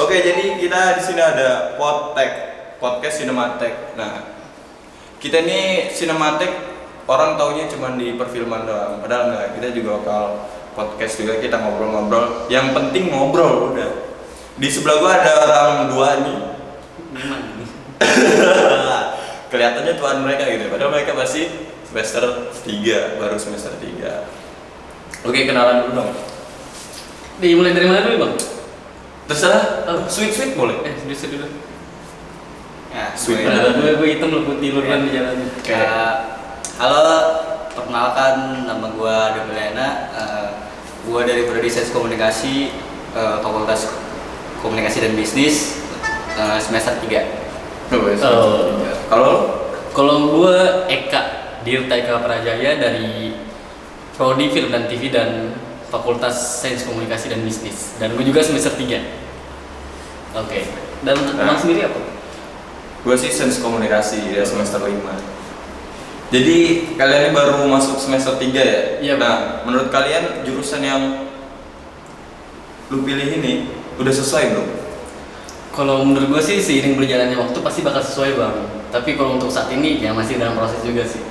Oke, jadi kita di sini ada podcast Cinematek. Nah, kita ini Cinematek orang taunya cuma di perfilman doang. Padahal enggak, kita juga bakal podcast juga, kita ngobrol-ngobrol. Yang penting ngobrol udah. Di sebelah gua ada orang dua nih. Kelihatannya tuan mereka gitu, padahal mereka masih semester 3, baru semester 3. Oke, kenalan dulu dong. Dimulai dari mana dulu, Bang? Terserah, sweet boleh? Sweet dulu. Ya, sweet. Gue hitam lu putih lu kan di jalannya. Halo, perkenalkan nama gue Demiliana. Gue dari Prodi Sains Komunikasi, Fakultas Komunikasi dan Bisnis, semester 3. Kalau gue Eka, Dirta Eka Prajaya dari Prodi Film dan TV dan Fakultas Sains Komunikasi dan Bisnis. Dan gue juga semester 3. Oke. Dan Bang sendiri apa? Gue sih Sains Komunikasi ya, semester 5. Jadi kalian ini baru masuk semester 3 ya? Iya. Nah, menurut kalian jurusan yang lu pilih ini udah sesuai belum? Kalau menurut gue sih seiring berjalannya waktu pasti bakal sesuai, Bang. Tapi kalau untuk saat ini ya masih dalam proses juga sih.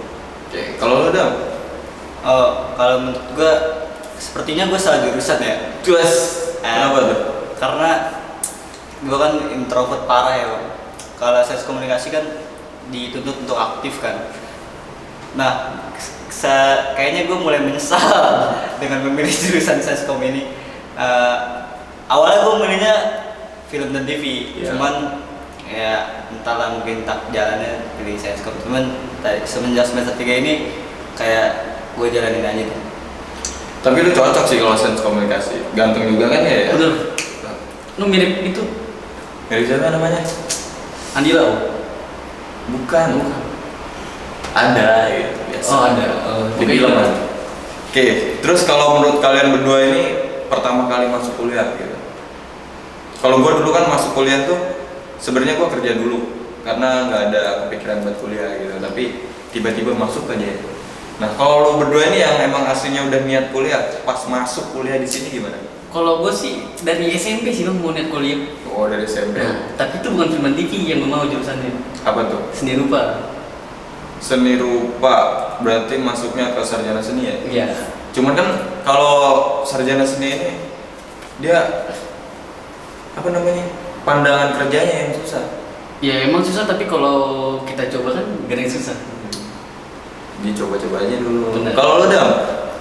Oke, kalau lu udah? Kalau menurut gue, sepertinya gue salah jurusan ya. Kenapa tuh? Karena gue kan introvert parah ya, Bang. Kalau Sains Komunikasi kan dituntut untuk aktif kan. Nah, kayaknya gue mulai menyesal dengan memilih jurusan Sains Kom ini. Awalnya gue milihnya film dan TV, cuman ya entahlah mungkin tak jalannya pilih Sains Kom. Cuman semenjak semester 3 ini kayak gue jalanin aja tuh. Tapi lu cocok sih kalau Sains Komunikasi, ganteng juga kan ya? Bener. Lu mirip itu Mirip siapa namanya? Andi Lau. Bukan. Ada gitu biasa. Oh, ada. Di film kan. Oke, terus kalau menurut kalian berdua ini pertama kali masuk kuliah gitu. Kalau gue dulu kan masuk kuliah tuh sebenarnya gue kerja dulu karena nggak ada kepikiran buat kuliah gitu, tapi tiba-tiba masuk aja. Nah, kalau lo berdua ini yang emang aslinya udah niat kuliah, pas masuk kuliah di sini gimana? Kalau gue sih dari SMP sih Bang mau niat kuliah. Oh, dari SMP. Nah, tapi itu bukan film dan TV yang gue mau jurusannya. Apa tuh? Seni rupa. Seni rupa, berarti masuknya ke sarjana seni ya? Iya. Cuman kan kalau sarjana seni ini dia apa namanya? Pandangan kerjanya yang susah. Ya emang susah, tapi kalau kita coba kan gak ada yang susah. Dicoba-coba aja dulu. Bener. Kalau lo Dam?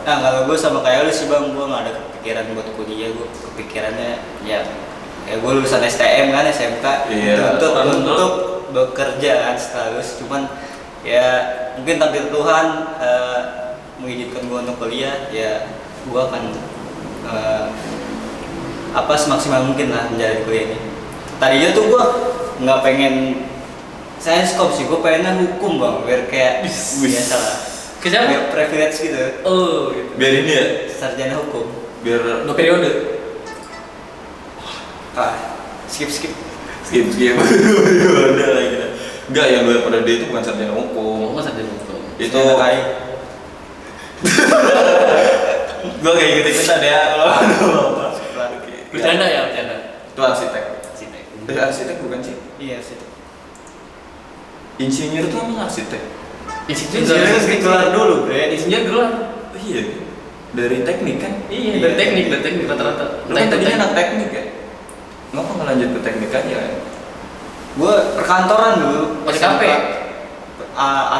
Nah, kalau gue sama kayak lu sih, Bang, gue nggak ada kepikiran buat kuliah. Gue kepikirannya ya gue lulusan STM kan, SMK. Iya. Untuk bekerja kan sekaligus. Cuman ya mungkin takdir Tuhan mengizinkan gue untuk kuliah, ya gue akan semaksimal mungkin lah menjalani kuliah ini. Tadinya tuh gue nggak pengen Sains Kom sih, gue pengennya hukum, Bang, biar kayak biasa lah. Kenapa? Biar privilege gitu. Oh, gitu. Biar ini ya? Sarjana hukum. Biar 2 periode. Skip. Udah lah gitu. Enggak, yang gue pada dia itu bukan sarjana hukum. Oh, sarjana hukum. Itu kali. gue kayak gitu-gitu ya. Bercanda ya, bercanda. Itu arsitek. Arsitek. Arsitek bukan sih? Iya, arsitek. Insinyur itu emang arsitek. Insinyur gelar dulu, Bre. Insinyur gelar. Oh, iya. Dari teknik kan? Iya, dari teknik rata-rata. Lu kan tadinya anak teknik ya? Kenapa nggak lanjut ke teknik aja kan? Gue perkantoran dulu. OTKP.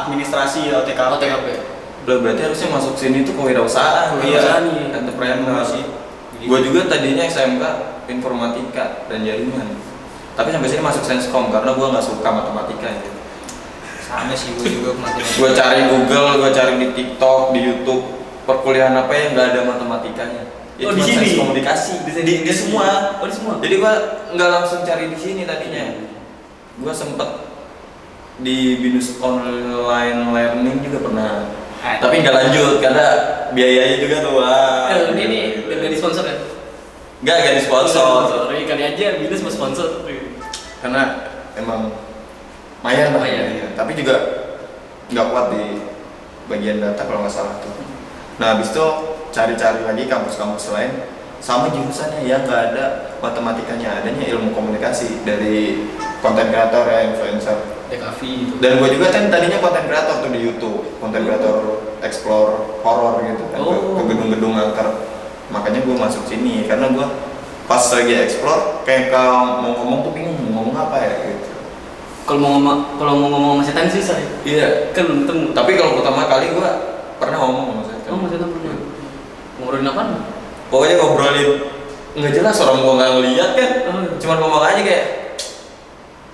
Administrasi OTKP. OTKP. Udah, berarti harusnya masuk sini tuh kewirausahaan. Kewirausahaan, iya. Entrepreneur sih. Gue juga tadinya SMK informatika dan jaringan. Tapi sampai sini masuk Sains Kom karena gue nggak suka matematika ya. Sama sih, gue juga matematika. Gue cari Google, gue cari di TikTok, di YouTube, perkuliahan apa yang nggak ada matematikanya. Oh, di sini? Sains Komunikasi. Di semua. Oh, di semua. Jadi gue nggak langsung cari di sini tadinya. Gue sempet di BINUS online learning juga pernah. Tapi nggak lanjut karena biayanya juga tuh. Ini gak disponsor ya? Nggak disponsor. Ini kali aja BINUS mau sponsor. Karena emang lumayan lah. Lumayan. Tapi juga nggak kuat di bagian data kalau nggak salah tuh. Nah, habis itu cari-cari lagi kampus-kampus lain sama jurusannya yang nggak ada matematikanya, adanya ilmu komunikasi dari konten kreator ya, influencer. TKV gitu. Dan gue juga kan tadinya konten kreator tuh di YouTube, konten kreator explore horror gitu kan, ke gedung-gedung angker. Makanya gue masuk sini karena gue pas lagi explore kayak kalau mau ngomong tuh bingung mau ngomong apa ya gitu. Kalau mau ngomong sama setan sih saya. Iya. Kan belum ketemu. Tapi kalau pertama kali gue pernah ngomong sama setan. Oh, setan pernah. Ngobrolin apa? Pokoknya ngobrolin nggak jelas, orang gue nggak ngeliat kan. Cuman ngomong aja kayak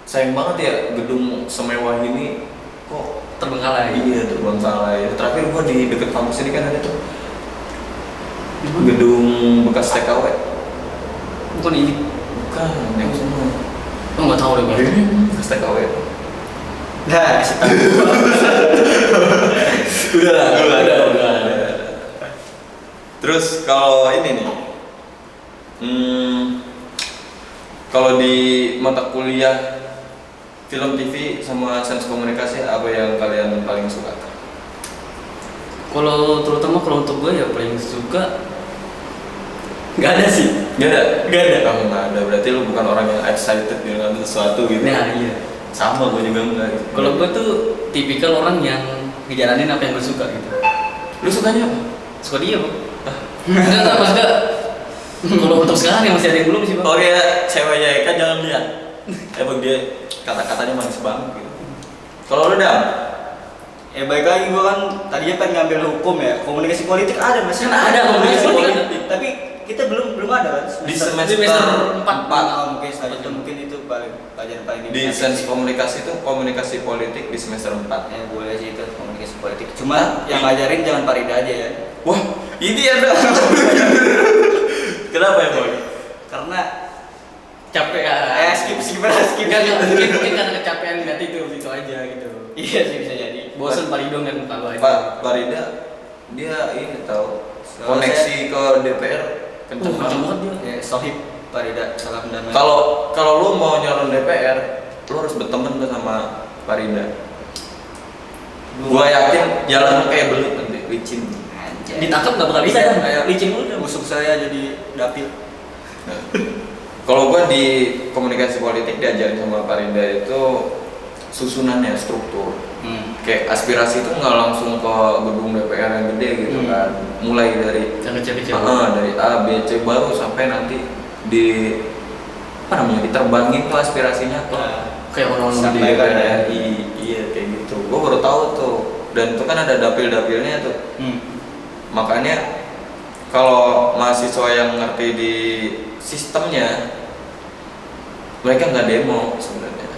sayang banget ya gedung semewah ini kok Terbengkalai. iya terbengkalai. Terakhir gue di deket kampus ini kan ada tuh gedung bekas TKW. Bukan ini. Bukan, yang semua. Oh, nggak tahu deh gue. Ini bekas TKW. Nah, kasih tahu. Udah. Terus kalau ini nih, kalau di mata kuliah film TV sama sains komunikasi apa yang kalian paling suka? Terutama kalau untuk gue ya paling suka nggak ada sih. Gak ada? Nggak ada. Kamu nggak ada, berarti lu bukan orang yang excited dengan sesuatu gitu. Nah iya. Sama gue juga enggak gitu. Kalau gue tuh tipikal orang yang ngejalanin apa yang gue suka gitu. Lu sukanya apa? Suka dia bang. Enggak maksudnya. Kalau untuk sekarang ya masih ada yang belum sih bang. Oh ya, ceweknya kan jangan lihat. Emang dia kata-katanya manis banget gitu. Kalau lu Dam? Ya baik lagi gue kan tadinya pengen ngambil hukum ya, komunikasi politik ada masih Kan ada komunikasi politik. Tapi kita belum ada kan Di semester 4. Mungkin selanjutnya mungkin itu pelajaran paling Di sains komunikasi itu komunikasi politik di semester 4. ya boleh sih itu komunikasi politik, cuma yang ngajarin jangan Parida aja ya. Wah, ini ada. Kenapa ya, Boy? Karena Capek ya. skip Enggak, mungkin karena kecapean lihat itu aja gitu. iya sih bisa jadi. Bosan paling kan muka lo aja. Pak Farida dia ini tahu koneksi ke DPR kenceng Kenceng banget. banget dia. Ya, Sohib Parida salam damai. Kalau lu mau nyalon DPR, lu harus berteman tuh sama Farida. Gua yakin jalan kayak belut nanti licin. Anjay. Ditangkap nggak bakal bisa kan? Kayak Licin udah. Musuh saya jadi dapil. Nah, kalau gua di komunikasi politik diajarin sama Farida itu susunannya, struktur. Kayak aspirasi itu nggak langsung ke gedung DPR yang gede gitu kan, mulai dari Yang kecil-kecil. dari A, B, C baru sampai nanti di apa namanya diterbangin tuh aspirasinya ke Kayak orang-orang sampai gede. ke RRI, iya kayak gitu. Gue baru tahu tuh, dan itu kan ada dapil-dapilnya tuh. Makanya kalau mahasiswa yang ngerti di sistemnya, mereka nggak demo sebenarnya.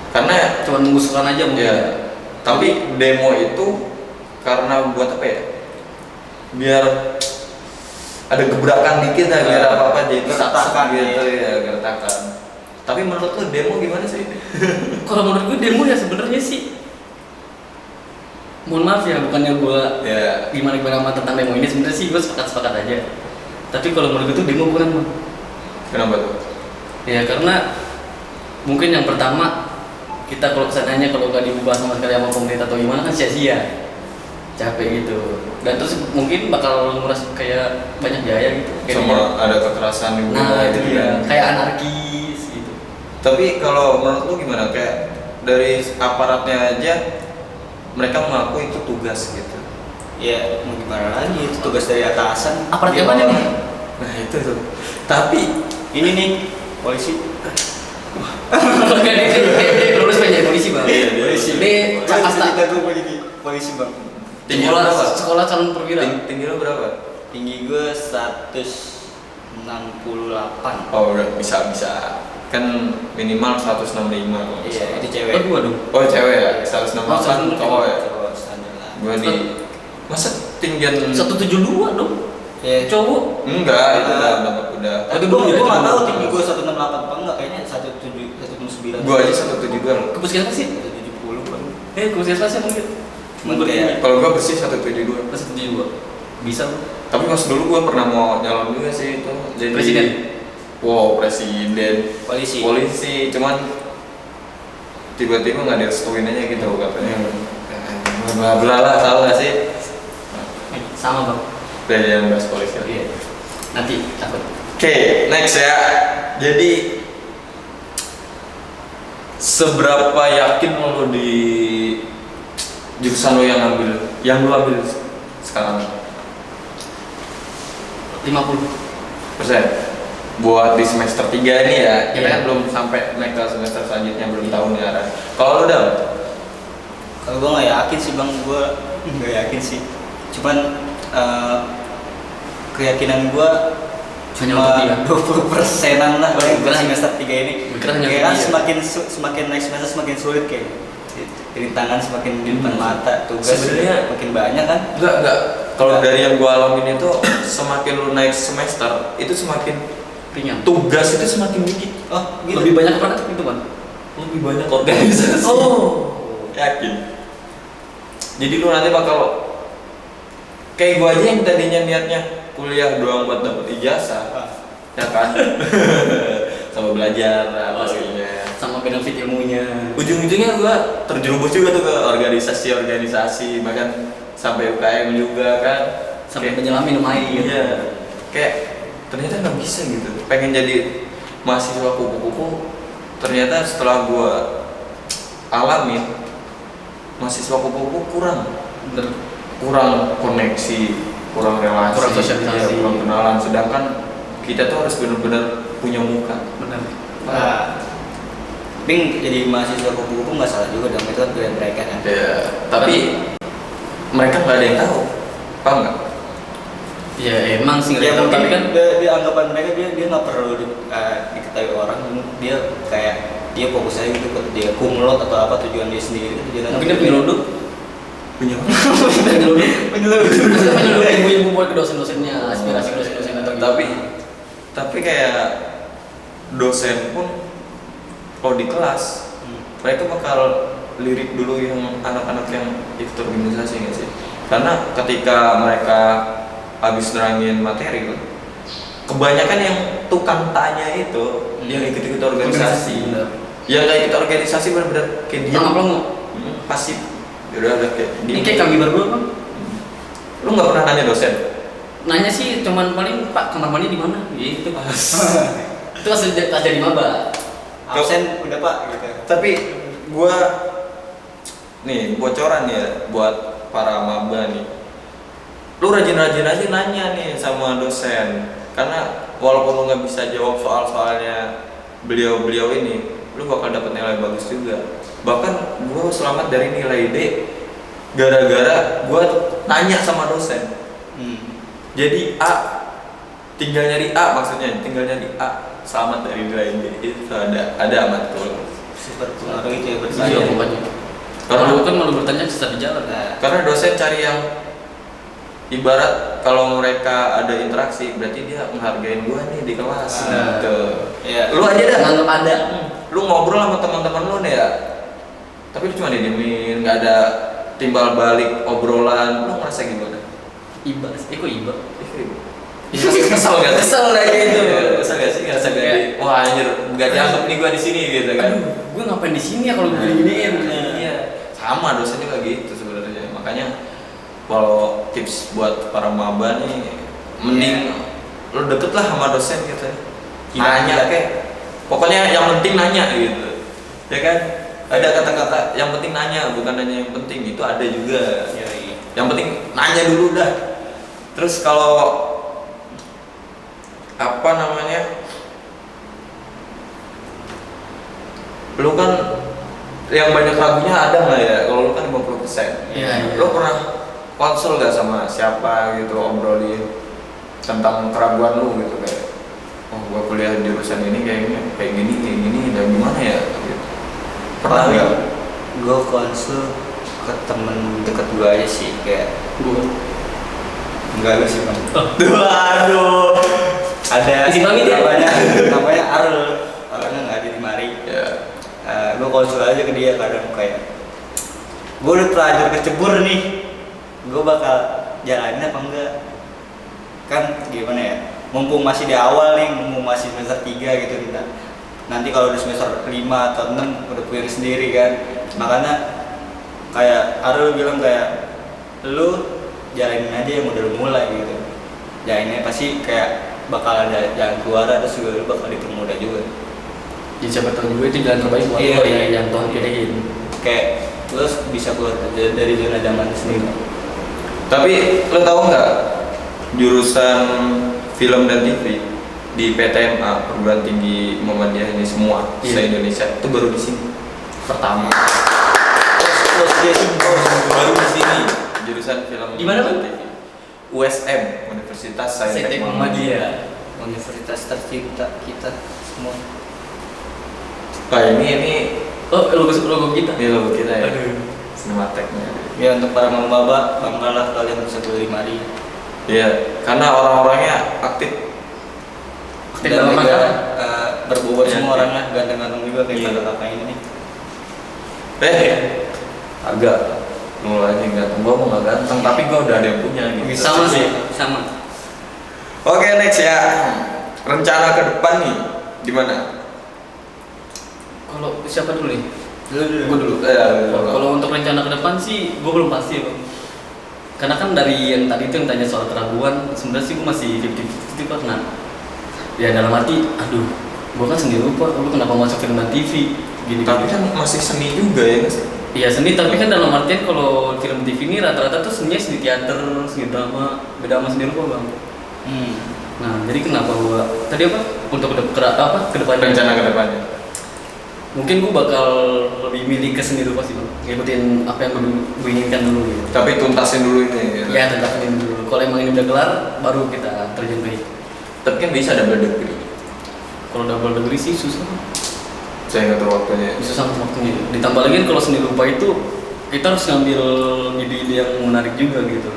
Karena Cuma mengusulkan aja mungkin. ya, tapi demo itu karena buat apa ya? Biar ada gebrakan dikit lah, biar apa-apa jadi Gertakan gitu ya, gertakan. Tapi menurut lu demo gimana sih? Kalau menurut gue demo ya sebenarnya sih, mohon maaf ya, bukannya gue Ya, gimana sama tentang demo ini, sebenarnya sih gue sepakat aja. Tapi kalau menurut gue tuh demo bukan Bang. kenapa tuh? Ya karena mungkin yang pertama kita kalau kesananya kalau nggak diubah sama sekali sama pemerintah atau gimana kan sia-sia, capek gitu. Dan terus mungkin bakal nguras kayak banyak biaya gitu. Sama ada kekerasan di Nah itu dia, kan. kayak anarkis gitu. Tapi kalau menurut lu gimana? Kayak dari aparatnya aja mereka mengaku itu tugas gitu. Ya mau gimana lagi, itu tugas dari atasan. Aparat Di yang mana bawah. nih? Nah itu tuh. Tapi Ini nih polisi. Bukan dia lulus pengen jadi polisi Bang. Iya, Polisi. Ini Cakasta. Kita tuh polisi bang. tinggi lu berapa? Sekolah calon perwira. Tinggi lu berapa? Tinggi gue 168. Oh udah bisa. Kan minimal 165. Iya, itu cewek. Oh, dua dong. Oh cewek ya? Oh, 168 cowok ya? Cowok standar lah. Gue di masa tinggian 172 dong. Ya, Cowok. enggak itu udah. Tapi gue nggak tahu tinggi gue 168 apa enggak, kayaknya 179. Gue aja 172. Ke puskesmas sih? 170 bang. Ke puskesmas ya mungkin. Cuman kayak Kalau gue bersih 172. 172. Bisa Bang. Tapi pas dulu gue pernah mau nyalon juga sih itu jadi Presiden? Wow, presiden. polisi. Polisi, cuman tiba-tiba nggak direstuin aja gitu katanya. Bla bla lah, tahu nggak sih? Sama Bang. Dari yang bahas polisi. Iya. Nanti takut. Oke, next ya. Jadi seberapa yakin lo di jurusan lo yang lo ambil sekarang? 50. Buat di semester 3 ini ya, kita Iya. kan belum sampai naik ke semester selanjutnya, belum tahu nih arah. Kalau lo udah? Kalau gue nggak yakin sih bang, gue nggak yakin sih. Cuman keyakinan gue Hanya cuma untuk dia. 20%-an lah Oh, di beneran. semester 3 ini. Beneran hanya Kayak untuk kan dia. semakin next semester semakin sulit kayak. Rintangan semakin di depan mata, tugas Sebenarnya- makin banyak kan. Enggak. Kalau Enggak. dari yang gua alamin itu, semakin lo naik semester, itu semakin Ringan. tugas itu semakin dikit. Oh, gitu. Lebih banyak praktek itu kan? Lebih banyak organisasi. Yakin. Jadi lu nanti bakal kayak gua aja yang tadinya niatnya kuliah doang buat dapet ijazah, ya kan? Sama belajar apa sebagainya. Sama benefit ilmunya. Ujung-ujungnya gua terjerumus juga tuh ke organisasi, bahkan sampai UKM juga kan. Sampai Kayak- menyelam minum air. Iya. Kayak ternyata nggak bisa gitu. Pengen jadi mahasiswa kupu-kupu, ternyata setelah gua alamin mahasiswa kupu-kupu Bener. kurang koneksi, kurang relasi, Kurang sosialisasi. iya, kurang kenalan. Sedangkan kita tuh harus benar-benar punya muka. Bener. Nah, tapi jadi mahasiswa kupu-kupu nggak salah juga dong, itu kan pilihan mereka kan. Ya, tapi mereka nggak ada yang tahu, paham nggak? Ya emang sih nggak Ya tahu, mungkin tapi kan dia anggapan mereka dia nggak perlu diketahui orang, dia kayak dia fokus aja gitu, dia kumlot atau apa tujuan dia sendiri, tujuan mungkin dia penyelundup. Punya Penyelundup. penyelundup. Maksudnya penyelundup ibu-ibu buat ke dosen-dosennya, aspirasi dosen-dosen atau gimana. tapi kayak dosen pun kalau di kelas mereka bakal lirik dulu yang anak-anak yang ikut organisasi nggak sih? Karena ketika mereka habis nerangin materi, kebanyakan yang tukang tanya itu yang ikut-ikut organisasi, Bener. yang nggak ikut organisasi benar-benar kayak dia Pelongo. pasif, udah kayak Ini diem. kayak kami berdua bang. Lu nggak pernah nanya dosen? Nanya sih cuman paling Pak kamar mandi di mana? Gitu pas. Itu pas jadi maba. Absen udah pak gitu. Tapi gua nih bocoran ya buat para maba nih. Lu rajin-rajin aja nanya nih sama dosen. Karena walaupun lu nggak bisa jawab soal-soalnya beliau-beliau ini, lu bakal dapet nilai bagus juga. Bahkan gua selamat dari nilai D gara-gara gua nanya sama dosen. Jadi A, tinggal nyari A, maksudnya tinggal nyari A, selamat dari nilai D. Itu ada matkul. Berpengaruh itu ya Iya bertanya. pokoknya. Karena- Kalau kan malu bertanya sesat di jalan. Nah, Karena dosen cari yang ibarat kalau mereka ada interaksi berarti dia menghargain gua nih di kelas. Nah. Gitu. Iya. Lu aja dah. Nganggep ada. Lu ngobrol sama teman-teman lu nih ya. Tapi lu cuma didiemin, nggak ada timbal balik obrolan. Lu ngerasa gimana? Iba, kok iba? Kesel gak? Kesel lah kayak gitu. Kesel gak sih? Ngerasa gak di, wah anjir, gak dianggap nih gua di sini gitu kan? Aduh, gue ngapain di sini ya kalau gue giniin? Iya, sama dosen juga gitu sebenarnya. Makanya kalau tips buat para maba nih, mending lu deket lah sama dosen gitu. Nanya kayak, pokoknya yang penting nanya gitu, ya kan? Ada kata-kata yang penting nanya, bukan nanya yang penting, itu ada juga. Yang penting nanya dulu dah. Terus kalau apa namanya, lu kan yang banyak ragunya ada nggak ya? Kalau lu kan 50%. Iya, iya. Lu pernah konsul gak sama siapa gitu, obrolin tentang keraguan lu gitu kayak, oh gua kuliah di jurusan ini kayaknya kayak gini, dan gimana ya? Gitu. Pernah nggak? Gue konsul ke temen deket gue aja sih, kayak Gue. enggak lu sih bang. Aduh. Ada Isi pamit ya? namanya Arul, orangnya nggak ada di mari. Ya. Gue konsul aja ke dia, kadang kayak gue udah terlanjur kecebur nih, gue bakal jalanin apa enggak, kan gimana ya, mumpung masih di awal nih, mumpung masih semester 3 gitu kita, nanti kalau udah semester 5 atau 6 udah punya sendiri kan. Makanya kayak Arul bilang kayak lu jalanin aja yang udah lu mulai gitu, jalaninnya pasti kayak bakal ada jalan keluar, terus juga lu bakal dipermudah juga. Ya siapa tahu juga itu jalan terbaik buat Iya, lo iya. yang Tuhan pilihin. Kayak lu bisa keluar dari zona nyaman sendiri. Tapi lo tahu nggak jurusan film dan TV di PTMA perguruan tinggi Muhammadiyah ini semua Iya. se Indonesia itu baru di sini pertama. Baru di sini jurusan film Di mana, dan Bang? TV. USM Universitas Saintek Saintek Muhammadiyah. Universitas tercipta kita semua. Nah ini Oh, logo kita. ini logo kita ya. Aduh. Sinemateknya. Ya untuk para maba, banggalah kalian bisa kuliah di Mari. Iya, karena orang-orangnya aktif. Aktif dalam masalah. Berbobot Iya, semua iya. orangnya, ganteng-ganteng juga kayak Iya. kakak ini nih. Agak mulanya ganteng, gua mau nggak ganteng, tapi gua udah ada yang punya gitu. Sama sih, sama. Oke, next ya. Rencana ke depan nih gimana? Kalau siapa dulu nih? Dulu. Gue dulu. Kalau untuk rencana ke depan sih, gue belum pasti ya, Bang. Karena kan dari yang tadi itu yang tanya soal keraguan, sebenarnya sih gue masih 50-50 Pak. Nah, ya dalam arti, aduh, gue kan sendiri lupa, gue kenapa masuk film dan TV gini. Tapi kan masih seni juga ya nggak sih? Iya seni, tapi kan dalam artian kalau film TV ini rata-rata tuh seninya seni teater, seni drama, beda sama seni rupa, Bang. Nah, jadi kenapa gue tadi apa? Untuk kedepannya? Rencana ke depannya. Mungkin gue bakal lebih milih ke seni rupa sih, Bang. Ngikutin apa yang gue inginkan dulu gitu. Tapi tuntasin dulu ini. Ya tetap ini dulu. Kalau emang ini udah kelar, baru kita terjun ke itu. Tapi kan bisa double degree. Kalau double degree sih susah. Saya nggak tahu waktunya. Susah waktunya. Ditambah lagi kan kalau seni rupa itu kita harus ngambil ide-ide yang menarik juga gitu.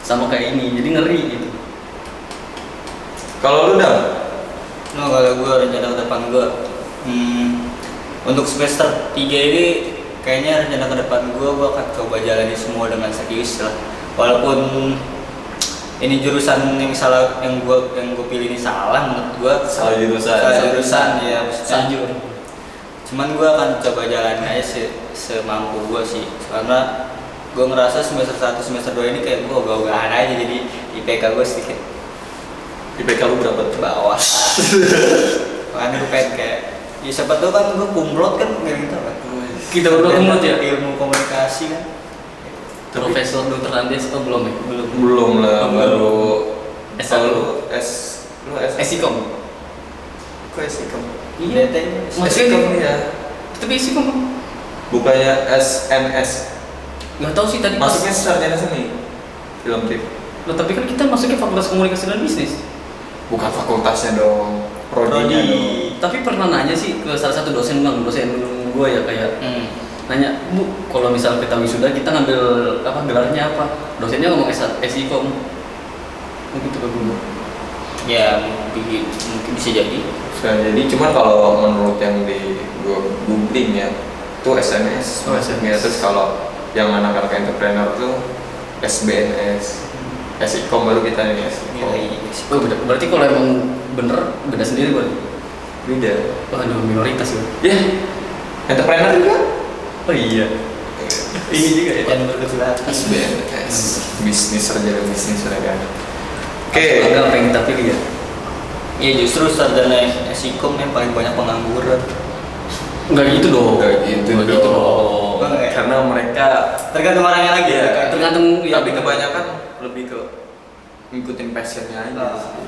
Sama kayak ini, jadi ngeri gitu. Kalau lu dah, No, kalau gue rencana ke depan gue, untuk semester 3 ini kayaknya rencana ke depan gue akan coba jalani semua dengan serius lah. Walaupun ini jurusan yang salah, yang gue pilih ini salah menurut gue. Salah jurusan. Salah jurusan ya. Sanjur. Cuman gue akan coba jalani aja semampu gue sih, karena gue ngerasa semester 1 semester 2 ini kayak gue ogah-ogahan aja, jadi IPK gue sedikit IPK lu berapa? bawah. Makanya gue pengen kayak, ya siapa tuh kan gue kumlot kan kayak gitu kan. Kita berdua kumlot ya? Ilmu komunikasi kan. Profesor Dr. Andes, oh belum ya? Belum lah, baru S1. Kalau lu Esikom. Kok Esikom? Iya. DT. Maksudnya ya. tapi Esikom Bang. Bukannya SNS. Nggak tahu sih tadi. Masuknya sarjana seni. Film klip. Loh, tapi kan kita masuknya Fakultas Komunikasi dan Bisnis. Bukan fakultasnya dong, prodinya Prodi. dong. Tapi pernah nanya sih ke salah satu dosen Bang, dosen gue ya kayak nanya, "Bu, kalau misal kita wisuda kita ngambil apa gelarnya apa?" Dosennya ngomong Esikom. Mungkin itu gue. Ya mungkin bisa jadi. Bisa jadi, cuman kalau menurut yang di gua googling ya, itu SNS. Oh, SNS. Ya, terus kalau yang anak-anak entrepreneur tuh SBNS. Esikom baru kita nih Esikom. Oh, berarti kalau emang bener beda sendiri berarti. Beda. Wah, aduh, minoritas ya. Ya, entrepreneur juga. Oh iya. Ini juga ya. Dan berkecuali. SBNS, bisnis sarjana bisnis kan. Oke. Agak apa yang kita pilih ya? Ya justru sarjana Esikom yang paling banyak pengangguran. Enggak gitu dong. Nggak gitu Nggak dong. Bang, ya? Karena mereka Tergantung orangnya lagi Iya, ya. Tergantung ya, tapi kebanyakan lebih ke ngikutin passionnya aja. Oh.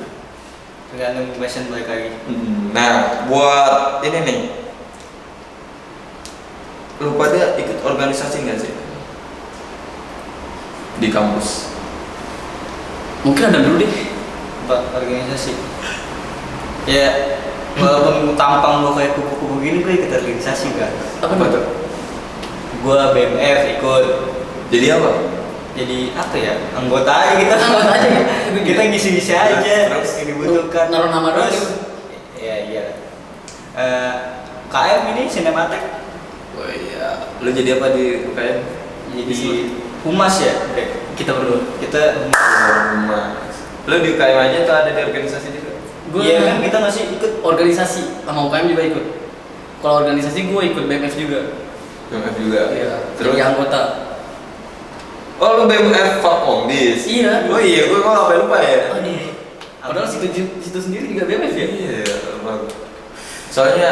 Tergantung passion balik lagi. Nah, buat ini nih, lu pada ikut organisasi nggak sih di kampus? Mungkin ada dulu deh. Pak organisasi. Ya walaupun tampang lo kayak kupu-kupu gini, gue ikut organisasi kan. Apa Apa tuh? tuh? Gue BMF ikut. Jadi apa? Jadi apa ya, anggota aja kita. Anggota aja ya? Kita ngisi-ngisi aja Terus? yang dibutuhkan. Naruh nama doang Terus, gitu? iya. KM ini sinematek. Oh iya, lu jadi apa di UKM? Jadi humas ya. Kita berdua. Kita Mas. Lu di UKM aja tuh ada di organisasi juga? Gue iya kan kita masih ikut. organisasi sama UKM juga ikut. Kalau organisasi gue ikut BMF juga. BMF juga. Iya. Terus? Jadi anggota. Oh lu BMF Fakondis? Iya. Oh iya, gue kok sampai lupa ya. Aduh. Padahal situ sendiri juga BMF ya? Iya, bagus. Soalnya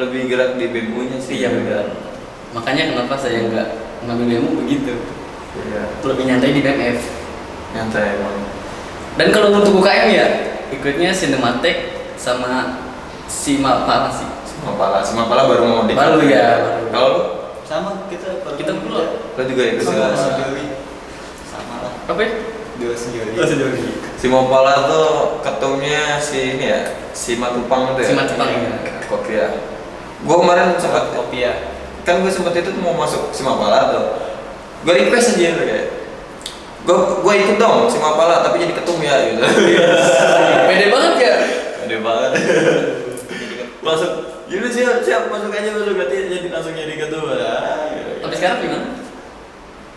lebih gerak di BMU-nya sih. Iya benar. Makanya kenapa saya nggak ngambil BMU begitu. Iya. Lebih nyantai di BMF. Nyantai emang. Dan kalau untuk UKM ya ikutnya Sinematek sama Simapala sih. Simapala baru mau di. Baru ya. Kalau lu? Sama kita Kita berdua. Lo juga ikut sama Simapala. sejoli. Sama lah. Apa ya? Dua sejoli. Simapala tuh ketumnya si ini ya, si Matupang itu ya. Si Matupang, iya. Kopi ya. Gua kemarin sempat Kopi ya. kan gue sempat itu mau masuk Simapala tuh. Gue request aja kayak gue ikut dong Simapala tapi jadi ketum ya gitu. Pede banget ya. Pede banget. Masuk. Jadi siap masuk aja berarti jadi langsung jadi ketua. Tapi sekarang gimana?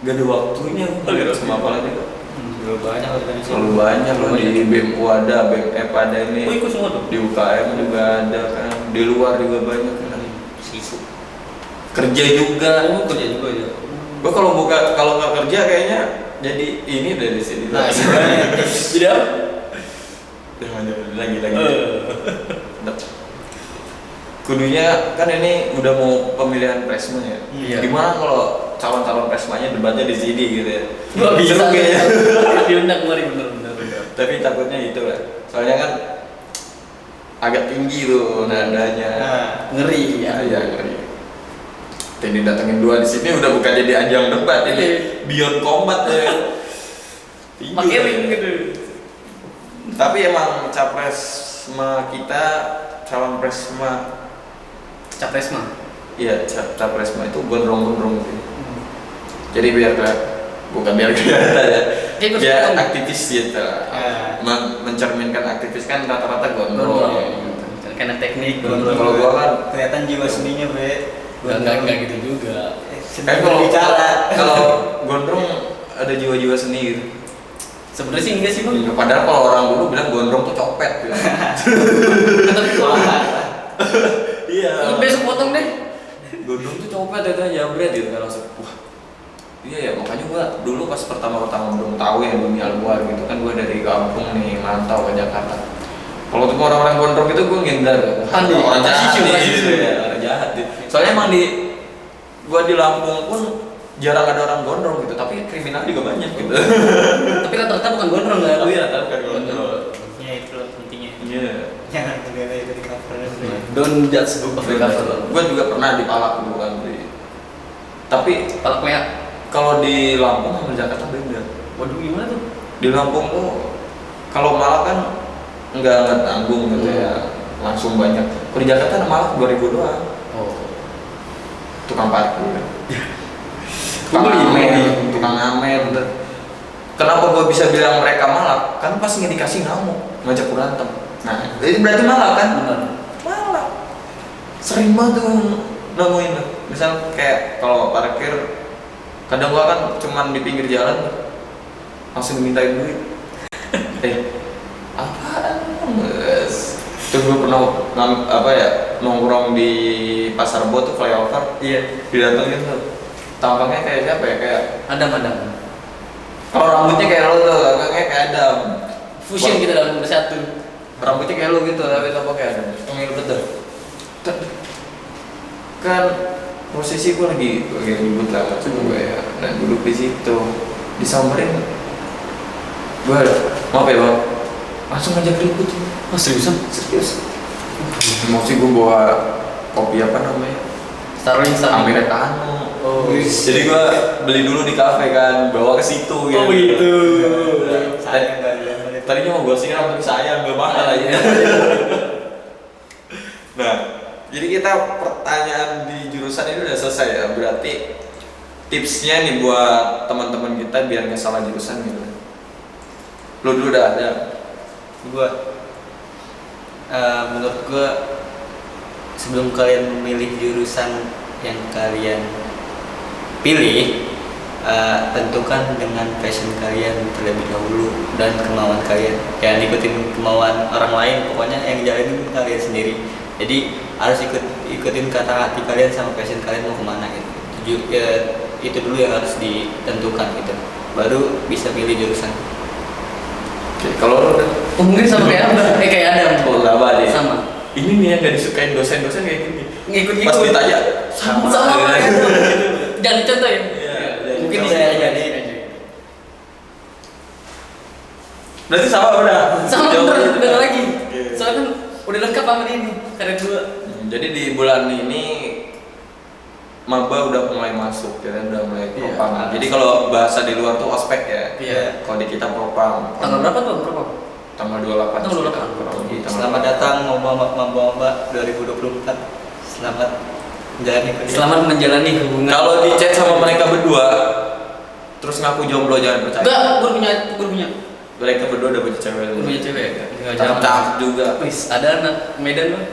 Gak ada waktunya gue Simapala juga. Terlalu banyak organisasi. Terlalu banyak loh di BMU ada, BMF ada ini. Oh ikut semua tuh? Di UKM juga ada kan, di luar juga banyak kan. Sisu. Kerja juga. Oh kerja juga ya. Gua kalau nggak kerja kayaknya jadi ini dari sini. Nah, jadi apa? Jangan lagi. Kudunya kan ini udah mau pemilihan presma ya. Iya. Gimana kalau calon presmanya debatnya di sini gitu ya? Gak bisa Seru kayaknya. diundang kemarin bener. Tapi takutnya itu lah. Soalnya kan agak tinggi tuh nadanya. Nah, Ngeri ya. Iya ngeri. Tadi datengin dua di sini udah bukan jadi ajang debat ini beyond combat ya. Pakai ring gitu. Tapi emang capresma kita calon presma, Capresma. iya capresma itu gondrong sih. Jadi biar bukan biar kelihatan ya. Biar aktivis gitu. Mencerminkan aktivis kan rata-rata gondrong. Karena teknik. Kalau gua kan kelihatan jiwa seninya, Bre. Enggak gitu juga. kan kalau gondrong ada jiwa-jiwa seni gitu. Sebenarnya sih enggak sih bang. Padahal kalau orang dulu bilang gondrong tuh copet gitu. Tapi kalau Iya. besok potong deh. Gondrong tuh copet itu jambret gitu kan langsung. Wah. Iya ya makanya gua dulu pas pertama belum tahu ya dunia luar gitu kan gua dari kampung nih mantau ke Jakarta. Kalau tuh orang-orang gondrong itu gua ngindar. Orang jahat gitu ya, orang jahat. Soalnya emang gua di Lampung pun jarang ada orang gondrong gitu, tapi kriminal juga banyak gitu. Tapi rata-rata bukan gondrong kan? Oh iya, rata-rata bukan gondrong. Ya itu loh pentingnya. Iya. Jangan negara itu di cover. Don't judge book of the cover. Gue juga pernah di Palak dulu kan. Tapi Palak merah. kalau di Lampung sama Jakarta beda. Waduh gimana tuh? Di Lampung tuh kalau Malak kan nggak tanggung gitu ya, langsung banyak. Kalau di Jakarta Malak 2000 doang. Oh. Tukang parkir. Tukang ngamen. Kenapa gue bisa bilang mereka malak? Kan pas dikasih ngamuk, ngajak berantem. Nah, itu berarti malak kan? Benar. Malak. Sering banget tuh nemuin tuh. Misal kayak kalau parkir, kadang gua kan cuman di pinggir jalan langsung dimintain duit. Apaan? Terus gue pernah nongkrong di Pasar Bo tuh flyover. Iya. Didatengin tuh. Tampangnya kayak siapa ya? Kayak Adam. kalau rambutnya kayak lo tuh, kayak Adam. Fusion kita dalam bersatu. Rambutnya kayak lo gitu, tapi tampang kayak Adam. Ngomongin betul. Kan posisi gue lagi ribut lah sama gue ya. Nah duduk di situ, disamperin. Gue, maaf ya bang, langsung ngajak ribut. Oh seriusan? Serius. Maksudnya gue bawa kopi apa namanya? Starling. Americano. Oh. Jadi gue beli dulu di kafe kan, bawa ke situ gitu. Oh begitu. Sayang enggak. Tadinya mau gue siram tapi sayang gak mahal aja. Nah, jadi kita pertanyaan di jurusan ini udah selesai ya. Berarti tipsnya nih buat teman-teman kita biar nggak salah jurusan gitu. Lu dulu udah ada. Menurut gua sebelum kalian memilih jurusan yang kalian pilih, tentukan dengan passion kalian terlebih dahulu dan kemauan kalian. Jangan ikutin kemauan orang lain, pokoknya yang jalanin kalian sendiri. Jadi harus ikutin kata hati kalian sama passion kalian mau kemana gitu. Itu dulu yang harus ditentukan gitu. Baru bisa pilih jurusan. Oke, kalau lu udah Oh, mungkin sama kayak Abah, kayak Adam. Oh, nggak apa deh. Sama. Ini nih yang nggak disukain dosen-dosen kayak gini. Ngikut-ngikut. Pas ditanya sama sama. kayak Adam. Jangan dicontohin. Iya, Mungkin di dicontohin. sini aja. Berarti sama udah. Sama Jawabannya bener udah. lagi. Oke. Soalnya kan udah lengkap sama dia ini. Karet 2. Jadi di bulan ini maba udah mulai masuk ya kan, udah mulai Iya. propam. Jadi kalau bahasa di luar tuh ospek ya. Iya. Kalau di kita propam. Tanggal berapa tuh? Berapa? Tanggal 28. Tanggal 28. Kurang lebih tanggal Selamat 28. datang Mamba 2024. Selamat menjalani kuliah. Selamat menjalani hubungan. Kalau di chat sama mereka berdua terus ngaku jomblo jangan percaya. Enggak, gue punya. Mereka berdua udah punya cewek. Gue punya cewek. Enggak Cakep juga. Wis, ada anak Medan loh.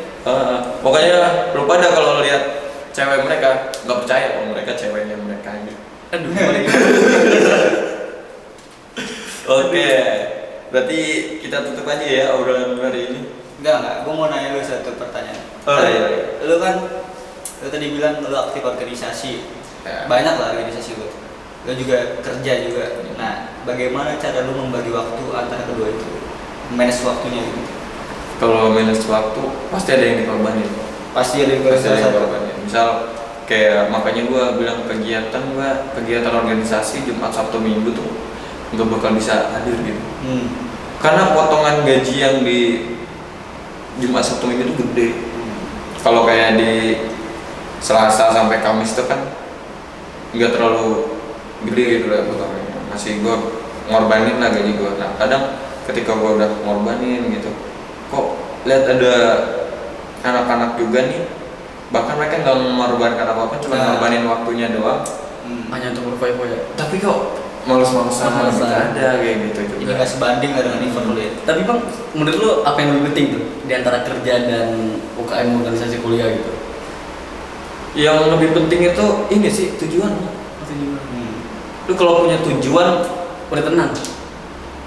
Pokoknya lu pada kalau lihat cewek mereka nggak percaya kalau mereka ceweknya mereka ini. Aduh. Oke, berarti kita tutup aja ya obrolan hari ini. Enggak, gue mau nanya lu satu pertanyaan. Oh, iya. Lu kan, lu tadi bilang lu aktif organisasi. Ya. Banyak lah organisasi lu. Lu juga kerja juga. Nah, bagaimana cara lu membagi waktu antara kedua itu? Manage waktunya gitu. Kalau manage waktu pasti ada yang dikorbanin. Pasti ada yang Pasti ada yang satu. dikorbanin. Misal kayak makanya gua bilang kegiatan organisasi Jumat Sabtu Minggu tuh nggak bakal bisa hadir gitu. Karena potongan gaji yang di Jumat Sabtu Minggu itu gede. Kalau kayak di Selasa sampai Kamis itu kan nggak terlalu gede gitu lah potongannya. Masih gue ngorbanin lah gaji gue. Nah kadang ketika gue udah ngorbanin gitu, kok lihat ada anak-anak juga nih, bahkan mereka nggak mengorbankan apa-apa, cuma ngorbanin waktunya doang. Hanya untuk berfoya-foya. Tapi kok males-malesan Males-malesan. gitu ada kayak gitu Ini juga. nggak sebanding lah dengan effort lu ya. Tapi Bang, menurut lu apa yang lebih penting tuh di antara kerja dan UKM organisasi kuliah gitu? Yang lebih penting itu ini sih tujuan. Lu kalau punya tujuan, Udah tenang.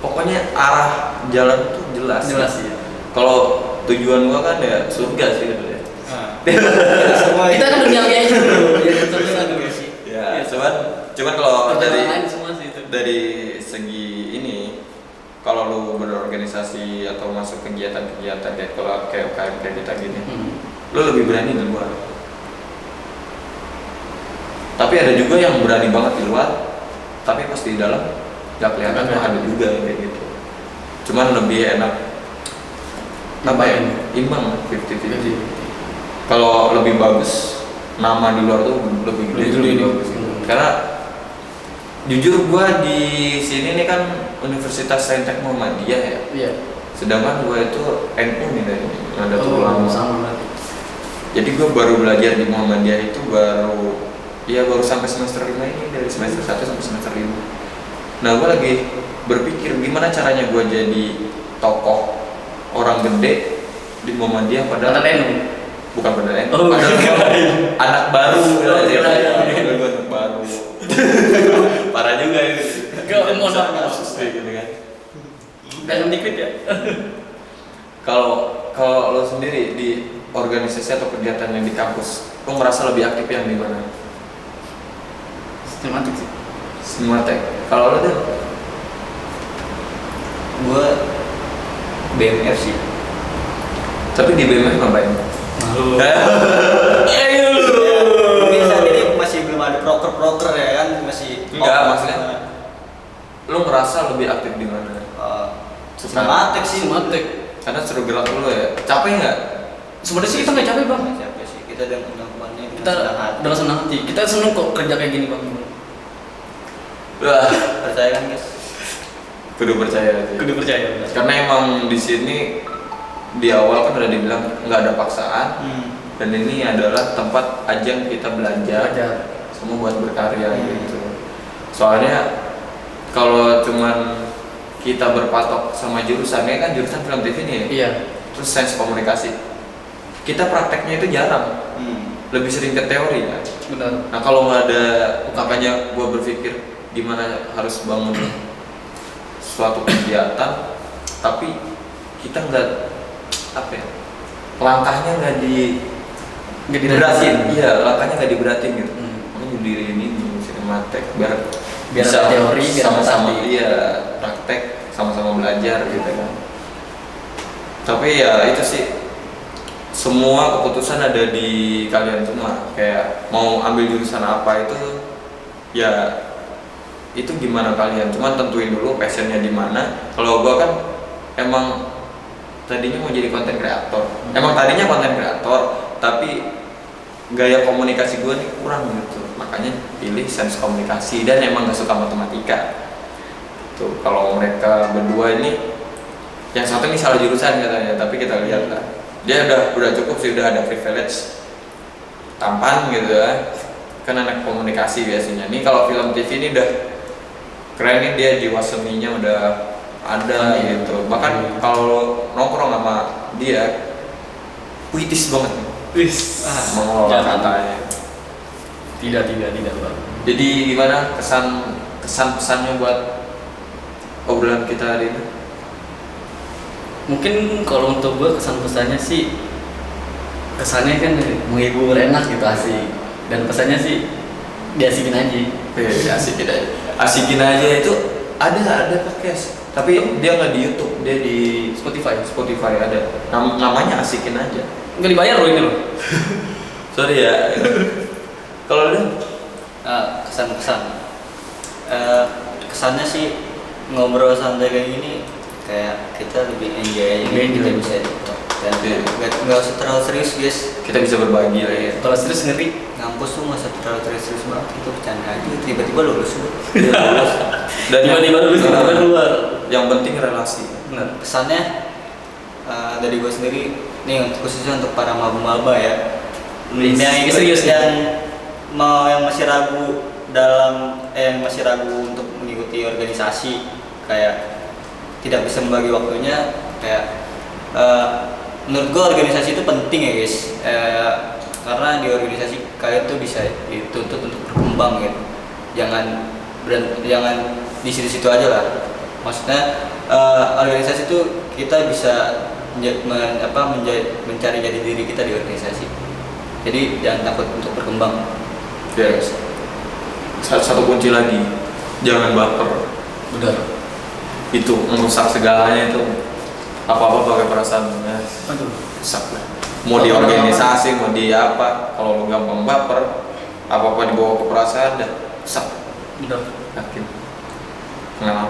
pokoknya arah jalan tuh jelas. Jelas ya. Kalau tujuan gua kan ya surga sih gitu ya. Semua Kita kan dunia aja dulu. Ya tentunya kan dulu sih. Ya, cuman kalau Perjalanan dari lain semua sih itu. dari segi ini, kalau lu berorganisasi atau masuk kegiatan-kegiatan kayak kalau kayak UKM kayak kita gini, lu lebih berani di luar. Tapi ada juga yang berani banget di luar, tapi pas di dalam nggak kelihatan tuh ada juga yang kayak gitu. Cuman lebih enak apa ya? Imbang 50-50. Kalau lebih bagus nama di luar tuh lebih gede, Lebih gede. bagus gitu. Karena jujur gua di sini nih kan Universitas Saintek Muhammadiyah ya. Iya. Sedangkan gua itu NU nih dari Nahdlatul Ulama. Sama berarti. Jadi gua baru belajar di Muhammadiyah itu baru sampai semester 5 ini, dari semester 1 sampai semester 5. Nah, gua lagi berpikir gimana caranya gua jadi tokoh orang gede di Muhammadiyah padahal Kata NU. bukan pada NU. Oh, Padahal bukan. gua anak baru Oh, iya. Gua anak baru. Parah juga ini. Gak, mohon maaf. Kasus kayak gitu kan. Dalam dikit ya. Kalau lo sendiri di organisasi atau kegiatan yang di kampus, lo merasa lebih aktif yang di mana? Sistematik sih. Semua tech. Kalau lo tuh Gue BMF sih. tapi di BMF ngapain? Malu. Ayo. Mungkin saat ini masih belum ada proker ya kan, masih Enggak, maksudnya lo merasa lebih aktif di mana? sistematik sih. Sistematik. Karena seru gerak dulu ya. Capek nggak? Sebenarnya sih kita nggak capek Bang. Siapa sih? Kita dengan undang-undangnya Kita udah senang hati. Kita seneng kok kerja kayak gini Bang. Wah, percaya kan guys. kudu percaya aja. Kudu percaya. Karena emang di sini di awal kan udah dibilang nggak ada paksaan dan ini adalah tempat ajang kita belajar Belajar. semua buat berkarya gitu. Soalnya kalau cuman kita berpatok sama jurusannya kan jurusan film TV nih ya. Iya. Terus sains komunikasi. Kita prakteknya itu jarang. Lebih sering ke teori kan. Benar. Nah kalau nggak ada, makanya gue berpikir gimana harus bangun suatu kegiatan, tapi kita nggak apa ya, langkahnya nggak diberatin, iya langkahnya nggak diberatin gitu. Makanya diri ini di Sinematek biar Biar ada teori, biar ada sama-sama praktik. iya praktek, sama-sama belajar gitu kan. Tapi ya itu sih, semua keputusan ada di kalian semua. Kayak mau ambil jurusan apa itu ya itu gimana kalian, cuman tentuin dulu passionnya di mana. Kalau gua kan emang tadinya mau jadi konten kreator, emang tadinya konten kreator, tapi gaya komunikasi gue nih kurang gitu, makanya pilih sains komunikasi dan emang gak suka matematika. Tuh kalau mereka berdua ini, yang satu ini salah jurusan katanya, tapi kita lihat lah, dia udah cukup sih, udah ada privilege tampan gitu ya, kan anak komunikasi biasanya. Nih kalau film TV ini udah keren nih, dia jiwa seninya udah ada gitu. Bahkan kalau nongkrong sama dia puitis banget. Mengelola katanya. Tidak Bang. Jadi gimana kesan pesannya buat obrolan kita hari ini? Mungkin kalau untuk gue kesan pesannya sih, kesannya kan menghibur, enak gitu, asik. Dan pesannya sih diasikin aja. Asikin aja itu ada podcast. Tapi dia nggak di YouTube, dia di Spotify ada. Namanya Asikin Aja. Nggak dibayar loh ini loh. Sorry ya. Kalau lu Kesan-kesan kesannya sih ngobrol santai kayak gini, kayak kita lebih enjoy aja gitu, kita bisa dan nggak usah terlalu serius guys, kita bisa berbagi lah ya. Kalau serius ngeri. ngampus tuh nggak usah terlalu serius banget, itu bercanda aja, tiba-tiba lulus tuh. Dan Tiba-tiba lulus, tiba-tiba keluar. Yang penting relasi. Benar. Pesannya dari gue sendiri nih, khususnya untuk para maba-maba ya, yang serius yang masih ragu yang masih ragu untuk mengikuti organisasi, kayak tidak bisa membagi waktunya, kayak menurut gue organisasi itu penting ya guys, karena di organisasi kalian tuh bisa dituntut untuk berkembang gitu, jangan di situ-situ aja lah. Maksudnya organisasi itu kita bisa mencari jati diri kita di organisasi, jadi jangan takut untuk berkembang. Yes. Satu kunci lagi, jangan baper. Benar. Itu merusak segalanya itu. Apa-apa pakai perasaan. Aduh. Rusak lah. Mau di organisasi, mau di apa, kalau lu gampang baper, apa-apa dibawa ke perasaan dah rusak. Benar. Yakin. Pengalaman.